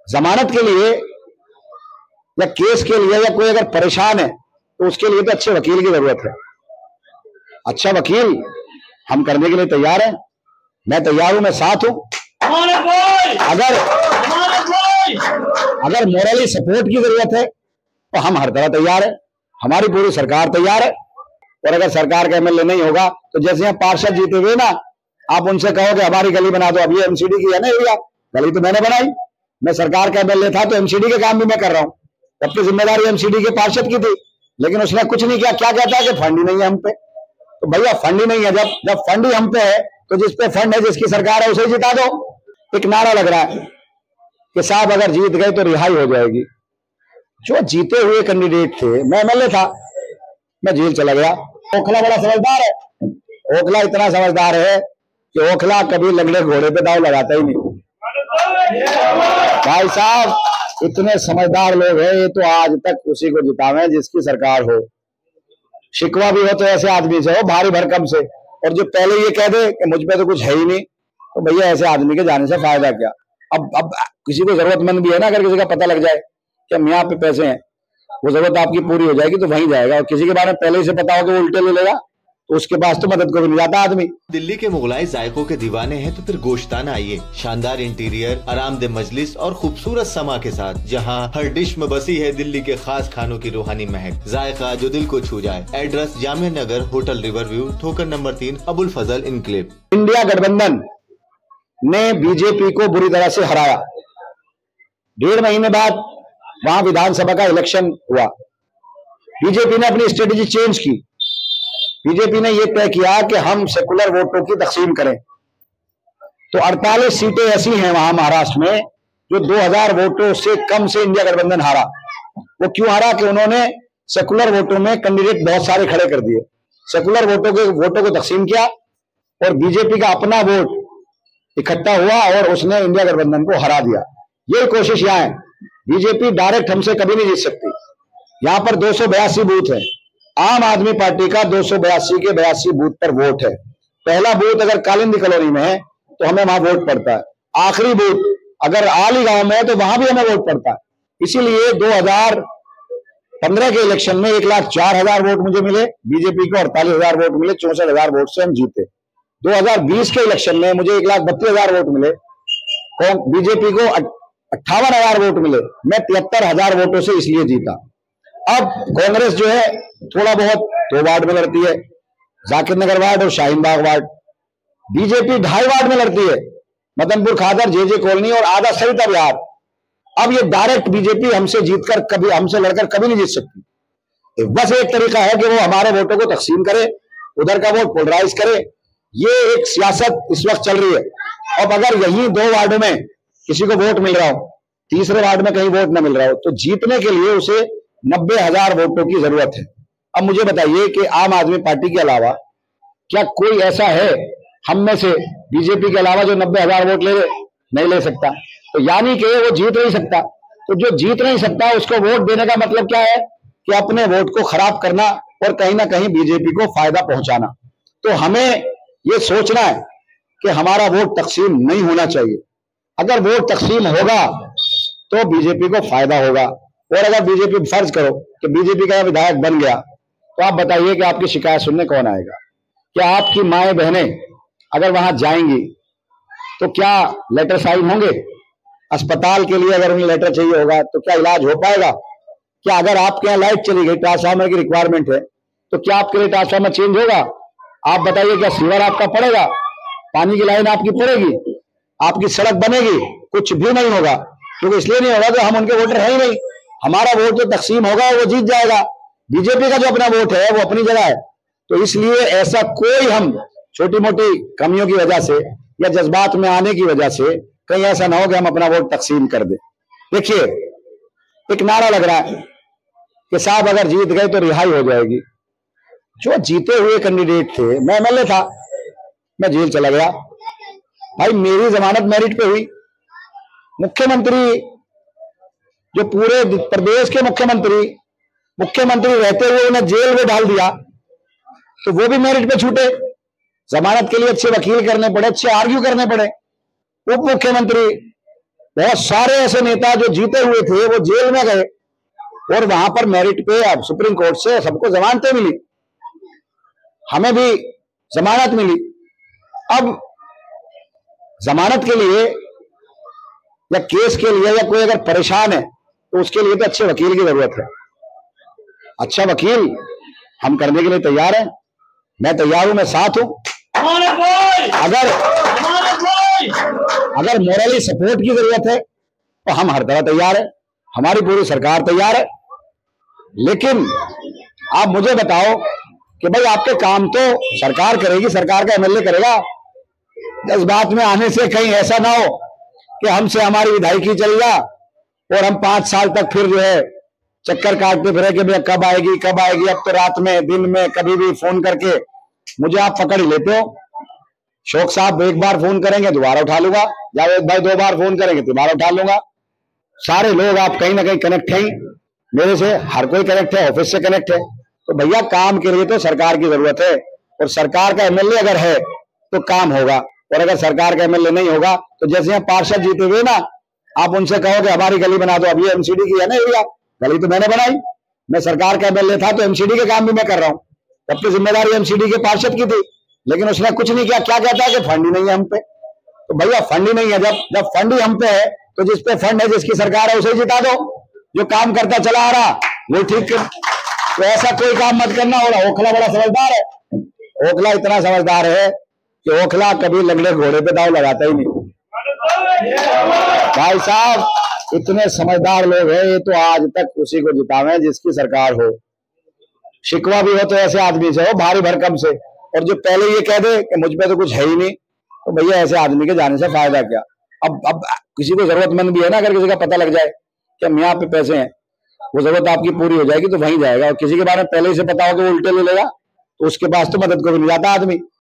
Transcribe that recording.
जमानत के लिए या केस के लिए या कोई अगर परेशान है तो उसके लिए तो अच्छे वकील की जरूरत है। अच्छा वकील हम करने के लिए तैयार हैं, मैं तैयार हूं, मैं साथ हूं। अगर मोरली सपोर्ट की जरूरत है तो हम हर तरह तैयार है, हमारी पूरी सरकार तैयार है। और अगर सरकार का एमएलए नहीं होगा तो जैसे यहाँ पार्षद जीते हुए ना, आप उनसे कहो कि हमारी गली बना दो। अब ये एमसीडी की है ना एरिया, गली तो मैंने बनाई, मैं सरकार का एमएलए था तो एमसीडी के काम भी मैं कर रहा हूं। तब की जिम्मेदारी एमसीडी के पार्षद की थी, लेकिन उसने कुछ नहीं किया। क्या कहता है कि फंड ही नहीं है हम पे। तो भैया फंड ही नहीं है, जब फंड ही हम पे है तो जिस पे फंड है, जिसकी सरकार है, उसे जिता दो। एक नारा लग रहा है कि साहब अगर जीत गए तो रिहाई हो जाएगी। जो जीते हुए कैंडिडेट थे, मैं एमएलए था, मैं जेल चला गया। ओखला बड़ा समझदार है, ओखला इतना समझदार है कि ओखला कभी लगड़े घोड़े पे दाव लगाता ही नहीं। भाई साहब इतने समझदार लोग हैं, ये तो आज तक उसी को जितावे जिसकी सरकार हो। शिकवा भी हो तो ऐसे आदमी से हो, भारी भरकम से। और जो पहले ये कह दे कि मुझ पे तो कुछ है ही नहीं, तो भैया ऐसे आदमी के जाने से फायदा क्या। अब किसी को जरूरतमंद भी है ना, अगर किसी का पता लग जाए कि हम यहाँ पे पैसे हैं, वो जरूरत आपकी पूरी हो जाएगी तो वहीं जाएगा। और किसी के बारे में पहले से पता हो कि वो उल्टे ले लेगा तो उसके पास तो मदद को भी नहीं जाता आदमी। दिल्ली के मुगलाई जायकों के दीवाने हैं तो फिर गोश्ताना आइए। शानदार इंटीरियर, आरामदेह मजलिस और खूबसूरत समा के साथ, जहां हर डिश में बसी है दिल्ली के खास खानों की रूहानी महक, जायका जो दिल को छू जाए। Address Jamia Nagar, hotel river view, ठोकर नंबर 3, अबुल फजल इनक्लेव। इंडिया गठबंधन ने बीजेपी को बुरी तरह से हराया। 1.5 महीने बाद वहां विधानसभा का इलेक्शन हुआ। बीजेपी ने अपनी स्ट्रेटेजी चेंज की। बीजेपी ने यह तय किया कि हम सेकुलर वोटों की तकसीम करें। तो 48 सीटें ऐसी हैं वहां महाराष्ट्र में जो 2000 वोटों से कम से इंडिया गठबंधन हारा। वो क्यों हारा? कि उन्होंने सेकुलर वोटों में कैंडिडेट बहुत सारे खड़े कर दिए, सेकुलर वोटों को तकसीम किया और बीजेपी का अपना वोट इकट्ठा हुआ और उसने इंडिया गठबंधन को हरा दिया। यही कोशिश यहां है। बीजेपी डायरेक्ट हमसे कभी नहीं जीत सकती। यहां पर 282 बूथ है, आम आदमी पार्टी का 282 के 82 बूथ पर वोट है। पहला बूथ अगर कालिंदी कॉलोनी में है तो हमें वहां वोट पड़ता है। आखिरी बूथ अगर आली गांव में है तो वहां भी हमें वोट पड़ता है। इसीलिए 2015 के इलेक्शन में 1,04,000 वोट मुझे मिले, बीजेपी को 48,000 वोट मिले, 64,000 वोट से हम जीते। 2020 के इलेक्शन में मुझे 1,32,000 वोट मिले, बीजेपी को 58,000 वोट मिले, मैं 73,000 वोटों से इसलिए जीता। अब कांग्रेस जो है थोड़ा बहुत 2 वार्ड में लड़ती है, जाकिर नगर वार्ड और Shaheen Bagh ward. BJP 2.5 ward में लड़ती है, मदनपुर खादर, जे कॉलोनी और आधा सरिता विहार। अब ये डायरेक्ट बीजेपी हमसे लड़कर कभी नहीं जीत सकती। बस एक तरीका है कि वो हमारे वोटों को तकसीम करे, उधर का वोट पोलराइज करे। ये एक सियासत इस वक्त चल रही है। अब अगर यही 2 वार्डों में किसी को वोट मिल रहा हो, तीसरे वार्ड में कहीं वोट न मिल रहा हो, तो जीतने के लिए उसे 90,000 वोटों की जरूरत है। अब मुझे बताइए कि आम आदमी पार्टी के अलावा क्या कोई ऐसा है हम में से बीजेपी के अलावा जो 90,000 वोट ले? नहीं ले सकता। तो यानी कि वो जीत नहीं सकता। तो जो जीत नहीं सकता उसको वोट देने का मतलब क्या है? कि अपने वोट को खराब करना और कहीं ना कहीं बीजेपी को फायदा पहुंचाना। तो हमें ये सोचना है कि हमारा वोट तकसीम नहीं होना चाहिए। अगर वोट तकसीम होगा तो बीजेपी को फायदा होगा। और अगर बीजेपी, फर्ज करो कि बीजेपी का विधायक बन गया, तो आप बताइए कि आपकी शिकायत सुनने कौन आएगा? क्या आपकी माएं बहनें अगर वहां जाएंगी तो क्या लेटर साइन होंगे? अस्पताल के लिए अगर उन्हें लेटर चाहिए होगा तो क्या इलाज हो पाएगा? क्या अगर आपके यहाँ लाइट चली गई, ट्रांसफार्मर की रिक्वायरमेंट है, तो क्या आपके लिए ट्रांसफार्मर चेंज होगा? आप बताइए, क्या सीवर आपका पड़ेगा? पानी की लाइन आपकी पड़ेगी? आपकी सड़क बनेगी? कुछ भी नहीं होगा। क्योंकि इसलिए नहीं होगा कि हम उनके वोटर है ही नहीं। हमारा वोट जो तकसीम होगा वो जीत जाएगा। बीजेपी का जो अपना वोट है वो अपनी जगह है। तो इसलिए ऐसा कोई हम छोटी मोटी कमियों की वजह से या जज्बात में आने की वजह से कहीं ऐसा ना हो कि हम अपना वोट तकसीम कर दें। देखिए, एक नारा लग रहा है कि साहब अगर जीत गए तो रिहाई हो जाएगी। जो जीते हुए कैंडिडेट थे, मैं एमएलए था, मैं जेल चला गया। भाई मेरी जमानत मेरिट पे हुई। मुख्यमंत्री, जो पूरे प्रदेश के मुख्यमंत्री रहते हुए उन्हें जेल में डाल दिया, तो वो भी मेरिट पे छूटे। जमानत के लिए अच्छे वकील करने पड़े, अच्छे आर्ग्यू करने पड़े। उप मुख्यमंत्री बहुत सारे ऐसे नेता जो जीते हुए थे वो जेल में गए और वहां पर मेरिट पे अब सुप्रीम कोर्ट से सबको जमानतें मिली, हमें भी जमानत मिली। अब जमानत के लिए या केस के लिए या कोई अगर परेशान है तो उसके लिए तो अच्छे वकील की जरूरत है। अच्छा वकील हम करने के लिए तैयार हैं, मैं तैयार हूं, मैं साथ हूं। अगर मोरली सपोर्ट की जरूरत है तो हम हर तरह तैयार है, हमारी पूरी सरकार तैयार है। लेकिन आप मुझे बताओ कि भाई आपके काम तो सरकार करेगी, सरकार का एमएलए करेगा। इस बात में आने से कहीं ऐसा ना हो कि हमसे हमारी विधायकी चल जा और हम 5 साल तक फिर जो है चक्कर काटते फिरे कि भैया कब आएगी कब आएगी। अब तो रात में दिन में कभी भी फोन करके मुझे आप पकड़ ही लेते हो। शौक साहब एक बार फोन करेंगे दोबारा उठा लूंगा, जावेद भाई 2 बार फोन करेंगे दोबारा उठा लूंगा। सारे लोग आप कहीं ना कहीं कनेक्ट हैं मेरे से, हर कोई कनेक्ट है, ऑफिस से कनेक्ट है। तो भैया काम के लिए तो सरकार की जरूरत है और सरकार का एमएलए अगर है तो काम होगा, और अगर सरकार का एमएलए नहीं होगा तो जैसे यहाँ पार्षद जीते हुए ना, आप उनसे कहो कि हमारी गली बना दो। अब ये एमसीडी की है ना एरिया, गली तो मैंने बनाई, मैं सरकार का एमएलए था तो एमसीडी के काम भी मैं कर रहा हूँ। तब तो जिम्मेदारी एमसीडी के पार्षद की थी, लेकिन उसने कुछ नहीं किया। क्या कहता है कि फंड ही नहीं है हम पे। तो भैया फंड ही नहीं है, जब फंड ही हम पे है तो जिस पे फंड है, जिसकी सरकार है, उसे जिता दो। जो काम करता चला आ रहा वो ठीक है। तो ऐसा कोई काम मत करना। और ओखला बड़ा समझदार है, ओखला इतना समझदार है कि ओखला कभी लगड़े घोड़े पे दाव लगाता ही नहीं। भाई साहब इतने समझदार लोग हैं, ये तो आज तक उसी को जितावे जिसकी सरकार हो। शिकवा भी हो तो ऐसे आदमी से हो, भारी भरकम से। और जो पहले ये कह दे कि मुझ पे तो कुछ है ही नहीं, तो भैया ऐसे आदमी के जाने से फायदा क्या। अब किसी को जरूरतमंद भी है ना, अगर किसी का पता लग जाए कि हम यहाँ पे पैसे हैं, वो जरूरत आपकी पूरी हो जाएगी तो वहीं जाएगा। और किसी के बारे में पहले से पता हो कि वो उल्टे ले लेगा तो उसके पास तो मदद को भी नहीं जाता आदमी।